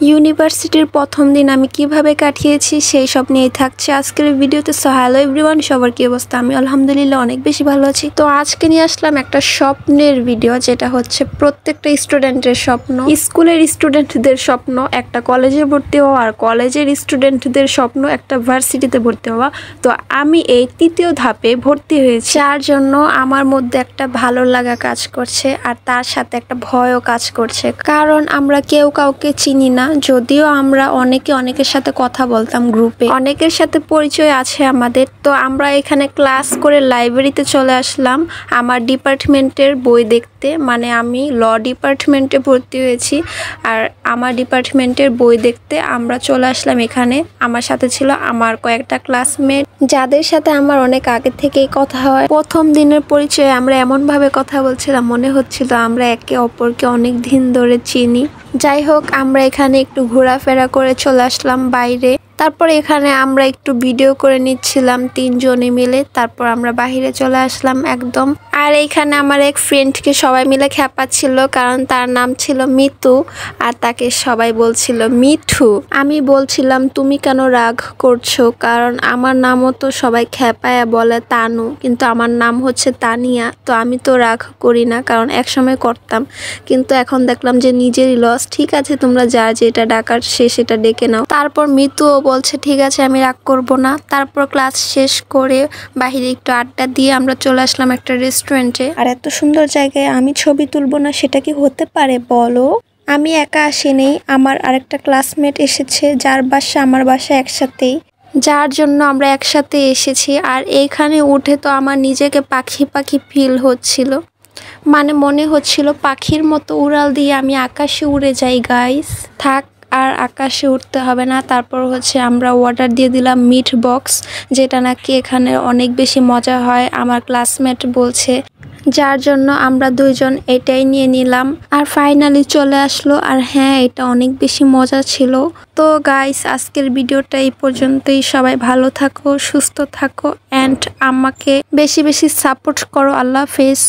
ইউনিভার্সিটির প্রথম দিন আমি কিভাবে কাটিয়েছি সেই সব নিয়েই থাকছে আজকের ভিডিওতে। সো হ্যালো এভরিওয়ান, সবার কি অবস্থা? আমি আলহামদুলিল্লাহ অনেক বেশি ভালো আছি। তো আজকে নিয়ে আসলাম একটা স্বপ্নের ভিডিও, যেটা হচ্ছে প্রত্যেকটা স্টুডেন্টের স্বপ্ন, স্কুলের স্টুডেন্টদের স্বপ্ন একটা কলেজে ভর্তি হওয়া, আর কলেজের স্টুডেন্টদের স্বপ্ন একটা ভার্সিটিতে ভর্তি হওয়া। তো আমি এই তৃতীয় ধাপে ভর্তি হয়েছি, যার জন্য আমার মধ্যে একটা ভালো লাগা কাজ করছে আর তার সাথে একটা ভয়ও কাজ করছে, কারণ আমরা কেউ কাউকে চিনি না। যদিও আমরা অনেকের সাথে কথা বলতাম গ্রুপে, অনেকের সাথে পরিচয় আছে আমাদের। তো আমরা এখানে ক্লাস করে লাইব্রেরিতে চলে আসলাম আমার ডিপার্টমেন্টের বই দেখতে, মানে আমি ল ডিপার্টমেন্টে ভর্তি হয়েছি আর আমার ডিপার্টমেন্টের বই দেখতে আমরা চলে আসলাম এখানে। আমার সাথে ছিল আমার কয়েকটা ক্লাসমেট, যাদের সাথে আমার অনেক আগে থেকেই কথা হয়। প্রথম দিনের পরিচয়ে আমরা এমনভাবে কথা বলছিলাম, মনে হচ্ছিল আমরা একে অপরকে অনেক দিন ধরে চিনি। যাই হোক, আমরা এখানে একটু ঘোরাফেরা করে চলে আসলাম বাইরে। তারপর এখানে আমরা একটু ভিডিও করে নিচ্ছিলাম তিনজনে মিলে। তারপর আমরা বাহিরে চলে আসলাম একদম। আর এইখানে আমার এক ফ্রেন্ডকে সবাই মিলে খেপাচ্ছিল, কারণ তার নাম ছিল মিতু আর তাকে সবাই বলছিল মিঠু। আমি বলছিলাম তুমি কেন রাগ করছো, কারণ আমার নামও তো সবাই খেপায়া বলে তানু, কিন্তু আমার নাম হচ্ছে তানিয়া। তো আমি তো রাগ করি না, কারণ একসময় করতাম, কিন্তু এখন দেখলাম যে নিজেরই লস। ঠিক আছে, তোমরা যার যেটা ডাকার সেটা ডেকে নাও। তারপর মিতুও বলছে ঠিক আছে আমি রাগ করব না। তারপর ক্লাস শেষ করে বাহিরে একটু আড্ডা দিয়ে আমরা চলে আসলাম একটা রেস্টুরেন্টে। আর এত সুন্দর জায়গায় আমি ছবি তুলবো না, সেটা কি হতে পারে বলো? আমি একা আসিনি, আমার আরেকটা ক্লাসমেট এসেছে, যার বাসা আমার বাসা একসাথেই, যার জন্য আমরা একসাথে এসেছি। আর এইখানে উঠে তো আমার নিজেকে পাখি পাখি ফিল হচ্ছিল, মানে মনে হচ্ছিল পাখির মতো উড়াল দিয়ে আমি আকাশে উড়ে যাই। গাইস থাক, আর আকাশে উঠতে হবে না। তারপর হচ্ছে আমরা অর্ডার দিয়ে দিলাম মিট বক্স, যেটা নাকি এখানে অনেক বেশি মজা হয় আমার ক্লাসমেট বলছে, যার জন্য আমরা দুইজন এটাই নিয়ে নিলাম। আর ফাইনালি চলে আসলো, আর হ্যাঁ এটা অনেক বেশি মজা ছিল। তো গাইস আজকের ভিডিওটা এই পর্যন্তই। সবাই ভালো থাকো, সুস্থ থাকো, অ্যান্ড আমাকে বেশি বেশি সাপোর্ট করো। আল্লাহ হাফেজ।